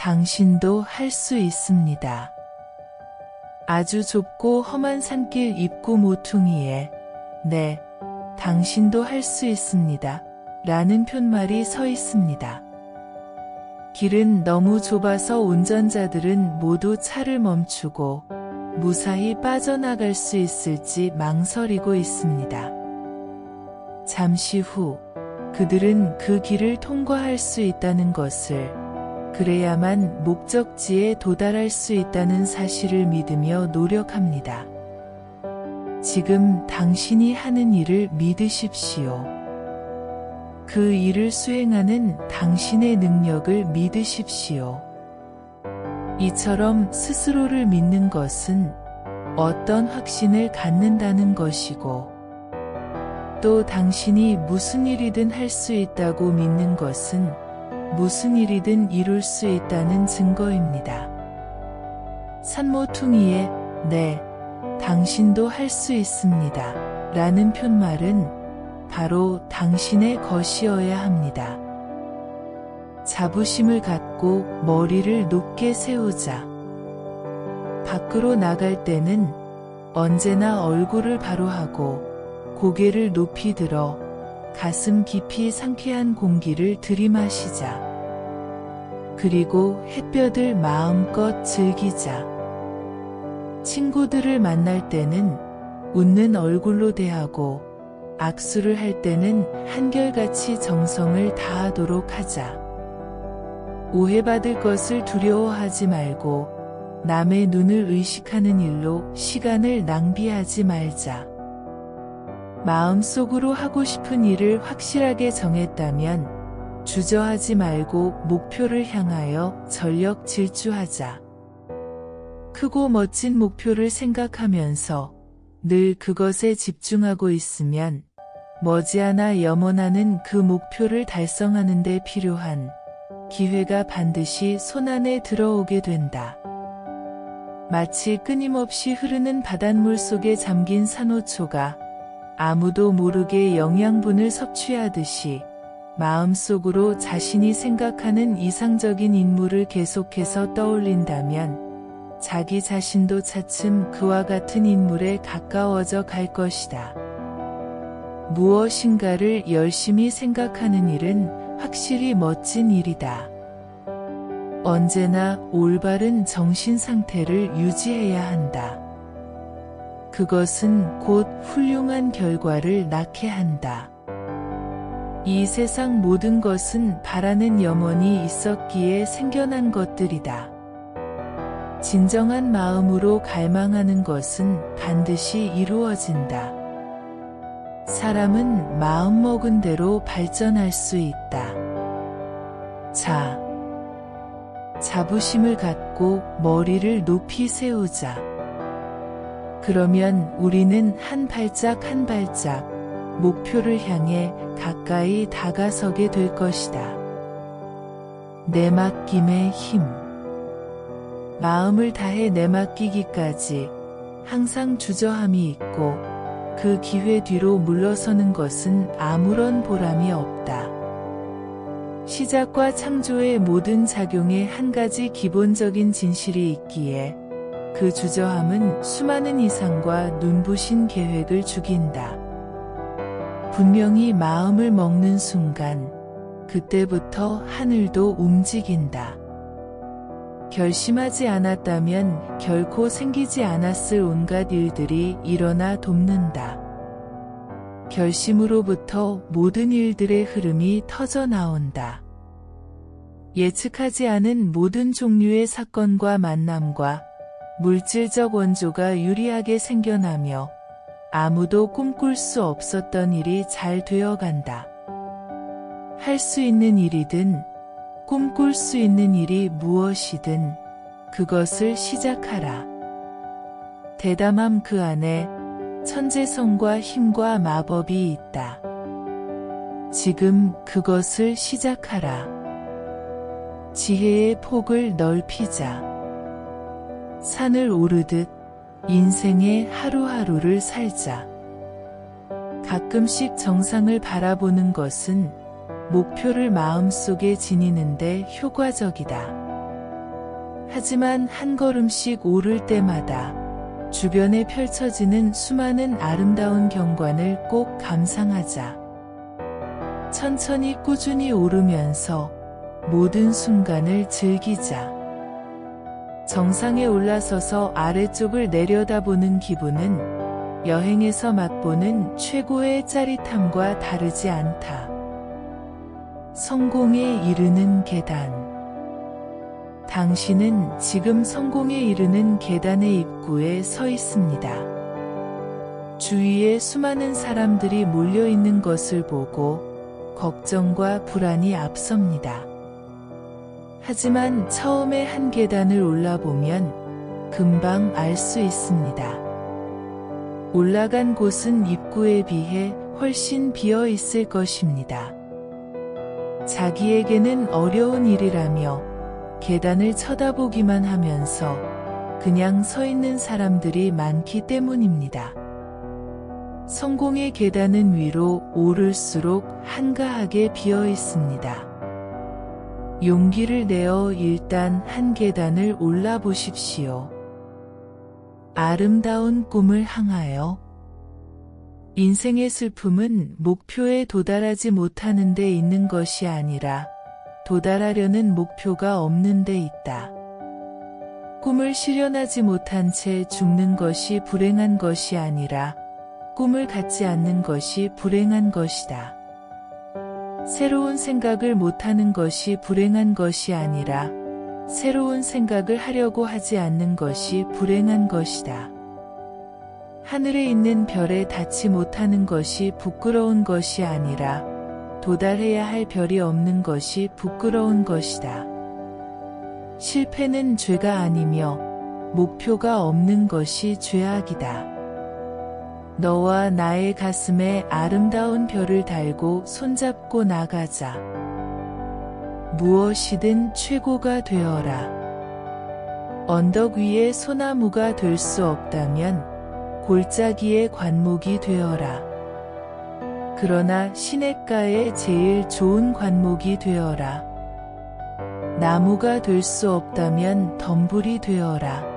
당신도 할 수 있습니다. 아주 좁고 험한 산길 입구 모퉁이에 네, 당신도 할 수 있습니다. 라는 표말이 서 있습니다. 길은 너무 좁아서 운전자들은 모두 차를 멈추고 무사히 빠져나갈 수 있을지 망설이고 있습니다. 잠시 후 그들은 그 길을 통과할 수 있다는 것을, 그래야만 목적지에 도달할 수 있다는 사실을 믿으며 노력합니다. 지금 당신이 하는 일을 믿으십시오. 그 일을 수행하는 당신의 능력을 믿으십시오. 이처럼 스스로를 믿는 것은 어떤 확신을 갖는다는 것이고, 또 당신이 무슨 일이든 할 수 있다고 믿는 것은 무슨 일이든 이룰 수 있다는 증거입니다. 산모퉁이에 네, 당신도 할 수 있습니다. 라는 표말은 바로 당신의 것이어야 합니다. 자부심을 갖고 머리를 높게 세우자. 밖으로 나갈 때는 언제나 얼굴을 바로 하고 고개를 높이 들어 가슴 깊이 상쾌한 공기를 들이마시자. 그리고 햇볕을 마음껏 즐기자. 친구들을 만날 때는 웃는 얼굴로 대하고 악수를 할 때는 한결같이 정성을 다하도록 하자. 오해받을 것을 두려워하지 말고 남의 눈을 의식하는 일로 시간을 낭비하지 말자. 마음속으로 하고 싶은 일을 확실하게 정했다면 주저하지 말고 목표를 향하여 전력 질주하자. 크고 멋진 목표를 생각하면서 늘 그것에 집중하고 있으면 머지않아 염원하는 그 목표를 달성하는 데 필요한 기회가 반드시 손안에 들어오게 된다. 마치 끊임없이 흐르는 바닷물 속에 잠긴 산호초가 아무도 모르게 영양분을 섭취하듯이 마음속으로 자신이 생각하는 이상적인 인물을 계속해서 떠올린다면 자기 자신도 차츰 그와 같은 인물에 가까워져 갈 것이다. 무엇인가를 열심히 생각하는 일은 확실히 멋진 일이다. 언제나 올바른 정신 상태를 유지해야 한다. 그것은 곧 훌륭한 결과를 낳게 한다. 이 세상 모든 것은 바라는 염원이 있었기에 생겨난 것들이다. 진정한 마음으로 갈망하는 것은 반드시 이루어진다. 사람은 마음먹은 대로 발전할 수 있다. 자, 자부심을 갖고 머리를 높이 세우자. 그러면 우리는 한 발짝 한 발짝 목표를 향해 가까이 다가서게 될 것이다. 내맡김의 힘. 마음을 다해 내맡기기까지 항상 주저함이 있고 그 기회 뒤로 물러서는 것은 아무런 보람이 없다. 시작과 창조의 모든 작용에 한 가지 기본적인 진실이 있기에 그 주저함은 수많은 이상과 눈부신 계획을 죽인다. 분명히 마음을 먹는 순간 그때부터 하늘도 움직인다. 결심하지 않았다면 결코 생기지 않았을 온갖 일들이 일어나 돕는다. 결심으로부터 모든 일들의 흐름이 터져 나온다. 예측하지 않은 모든 종류의 사건과 만남과 물질적 원조가 유리하게 생겨나며 아무도 꿈꿀 수 없었던 일이 잘 되어간다. 할 수 있는 일이든 꿈꿀 수 있는 일이 무엇이든 그것을 시작하라. 대담함 그 안에 천재성과 힘과 마법이 있다. 지금 그것을 시작하라. 지혜의 폭을 넓히자. 산을 오르듯 인생의 하루하루를 살자. 가끔씩 정상을 바라보는 것은 목표를 마음속에 지니는데 효과적이다. 하지만 한 걸음씩 오를 때마다 주변에 펼쳐지는 수많은 아름다운 경관을 꼭 감상하자. 천천히 꾸준히 오르면서 모든 순간을 즐기자. 정상에 올라서서 아래쪽을 내려다보는 기분은 여행에서 맛보는 최고의 짜릿함과 다르지 않다. 성공에 이르는 계단. 당신은 지금 성공에 이르는 계단의 입구에 서 있습니다. 주위에 수많은 사람들이 몰려 있는 것을 보고 걱정과 불안이 앞섭니다. 하지만 처음에 한 계단을 올라보면 금방 알 수 있습니다. 올라간 곳은 입구에 비해 훨씬 비어 있을 것입니다. 자기에게는 어려운 일이라며 계단을 쳐다보기만 하면서 그냥 서 있는 사람들이 많기 때문입니다. 성공의 계단은 위로 오를수록 한가하게 비어 있습니다. 용기를 내어 일단 한 계단을 올라 보십시오. 아름다운 꿈을 향하여. 인생의 슬픔은 목표에 도달하지 못하는 데 있는 것이 아니라 도달하려는 목표가 없는 데 있다. 꿈을 실현하지 못한 채 죽는 것이 불행한 것이 아니라 꿈을 갖지 않는 것이 불행한 것이다. 새로운 생각을 못하는 것이 불행한 것이 아니라 새로운 생각을 하려고 하지 않는 것이 불행한 것이다. 하늘에 있는 별에 닿지 못하는 것이 부끄러운 것이 아니라 도달해야 할 별이 없는 것이 부끄러운 것이다. 실패는 죄가 아니며 목표가 없는 것이 죄악이다. 너와 나의 가슴에 아름다운 별을 달고 손잡고 나가자. 무엇이든 최고가 되어라. 언덕 위의 소나무가 될 수 없다면 골짜기의 관목이 되어라. 그러나 시냇가의 제일 좋은 관목이 되어라. 나무가 될 수 없다면 덤불이 되어라.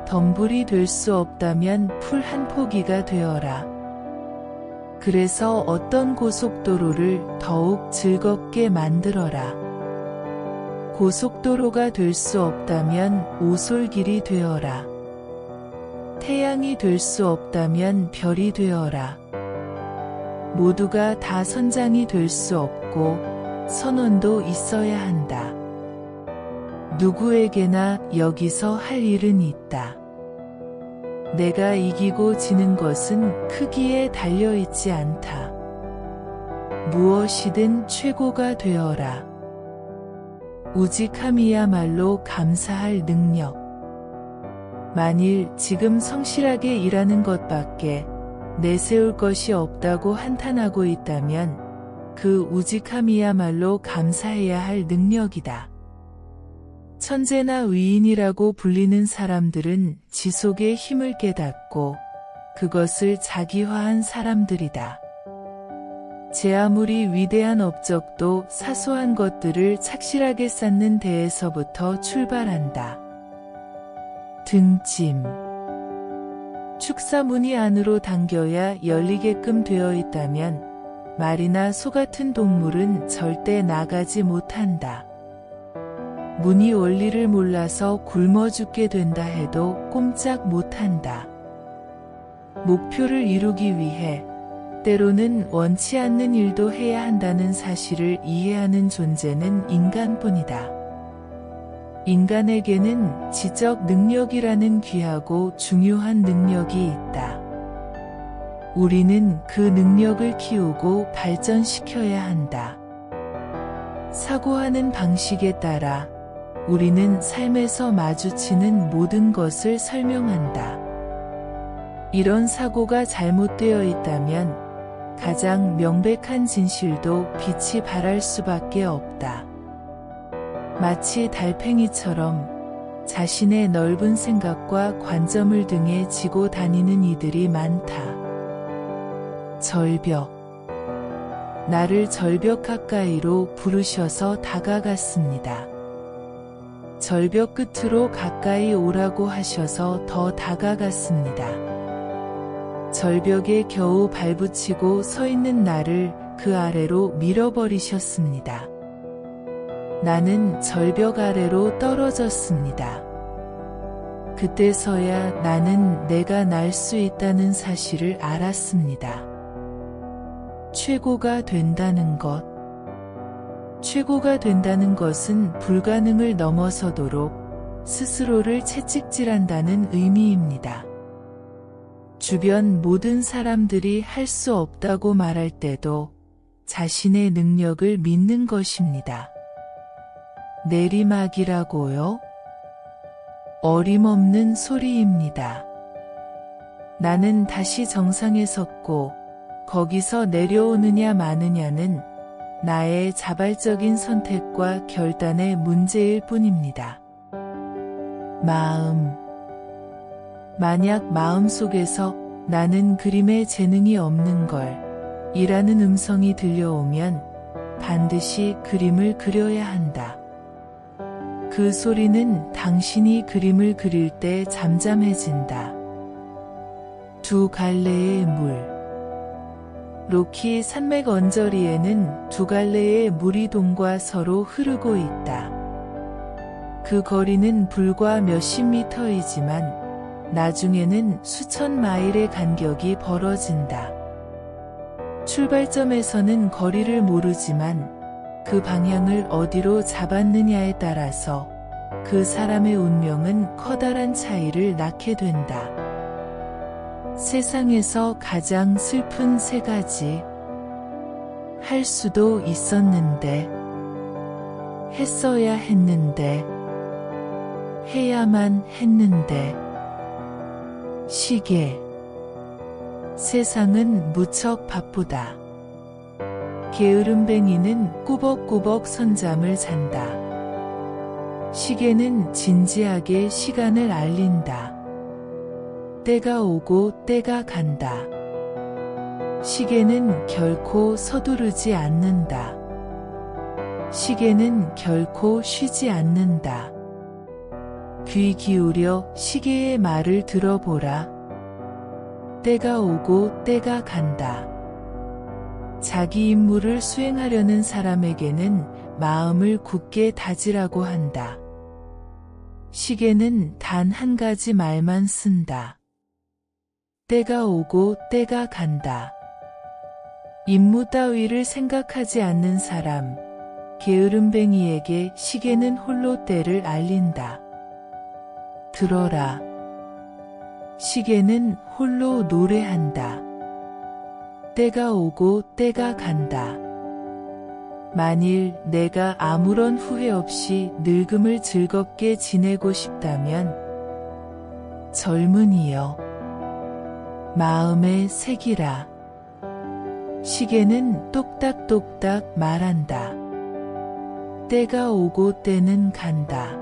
덤불이 될 수 없다면 풀 한 포기가 되어라. 그래서 어떤 고속도로를 더욱 즐겁게 만들어라. 고속도로가 될 수 없다면 오솔길이 되어라. 태양이 될 수 없다면 별이 되어라. 모두가 다 선장이 될 수 없고 선원도 있어야 한다. 누구에게나 여기서 할 일은 있다. 내가 이기고 지는 것은 크기에 달려있지 않다. 무엇이든 최고가 되어라. 우직함이야말로 감사할 능력. 만일 지금 성실하게 일하는 것밖에 내세울 것이 없다고 한탄하고 있다면 그 우직함이야말로 감사해야 할 능력이다. 천재나 위인이라고 불리는 사람들은 지속의 힘을 깨닫고 그것을 자기화한 사람들이다. 제 아무리 위대한 업적도 사소한 것들을 착실하게 쌓는 데에서부터 출발한다. 등짐. 축사문이 안으로 당겨야 열리게끔 되어 있다면 말이나 소 같은 동물은 절대 나가지 못한다. 문이 원리를 몰라서 굶어 죽게 된다 해도 꼼짝 못한다. 목표를 이루기 위해 때로는 원치 않는 일도 해야 한다는 사실을 이해하는 존재는 인간뿐이다. 인간에게는 지적 능력이라는 귀하고 중요한 능력이 있다. 우리는 그 능력을 키우고 발전시켜야 한다. 사고하는 방식에 따라 우리는 삶에서 마주치는 모든 것을 설명한다. 이런 사고가 잘못되어 있다면 가장 명백한 진실도 빛이 발할 수밖에 없다. 마치 달팽이처럼 자신의 넓은 생각과 관점을 등에 지고 다니는 이들이 많다. 절벽. 나를 절벽 가까이로 부르셔서 다가갔습니다. 절벽 끝으로 가까이 오라고 하셔서 더 다가갔습니다. 절벽에 겨우 발붙이고 서 있는 나를 그 아래로 밀어버리셨습니다. 나는 절벽 아래로 떨어졌습니다. 그때서야 나는 내가 날 수 있다는 사실을 알았습니다. 최고가 된다는 것. 최고가 된다는 것은 불가능을 넘어서도록 스스로를 채찍질한다는 의미입니다. 주변 모든 사람들이 할 수 없다고 말할 때도 자신의 능력을 믿는 것입니다. 내리막이라고요? 어림없는 소리입니다. 나는 다시 정상에 섰고 거기서 내려오느냐 마느냐는 나의 자발적인 선택과 결단의 문제일 뿐입니다. 마음. 만약 마음속에서 나는 그림에 재능이 없는 걸 이라는 음성이 들려오면 반드시 그림을 그려야 한다. 그 소리는 당신이 그림을 그릴 때 잠잠해진다. 두 갈래의 물. 로키 산맥 언저리에는 두 갈래의 물이 동과 서로 흐르고 있다. 그 거리는 불과 몇십 미터이지만 나중에는 수천 마일의 간격이 벌어진다. 출발점에서는 거리를 모르지만 그 방향을 어디로 잡았느냐에 따라서 그 사람의 운명은 커다란 차이를 낳게 된다. 세상에서 가장 슬픈 세 가지. 할 수도 있었는데, 했어야 했는데, 해야만 했는데. 시계. 세상은 무척 바쁘다. 게으름뱅이는 꾸벅꾸벅 선잠을 잔다. 시계는 진지하게 시간을 알린다. 때가 오고 때가 간다. 시계는 결코 서두르지 않는다. 시계는 결코 쉬지 않는다. 귀 기울여 시계의 말을 들어보라. 때가 오고 때가 간다. 자기 임무를 수행하려는 사람에게는 마음을 굳게 다지라고 한다. 시계는 단 한 가지 말만 쓴다. 때가 오고 때가 간다. 임무 따위를 생각하지 않는 사람, 게으름뱅이에게 시계는 홀로 때를 알린다. 들어라. 시계는 홀로 노래한다. 때가 오고 때가 간다. 만일 내가 아무런 후회 없이 늙음을 즐겁게 지내고 싶다면 젊은이여 마음에 새기라. 시계는 똑딱똑딱 말한다. 때가 오고 때는 간다.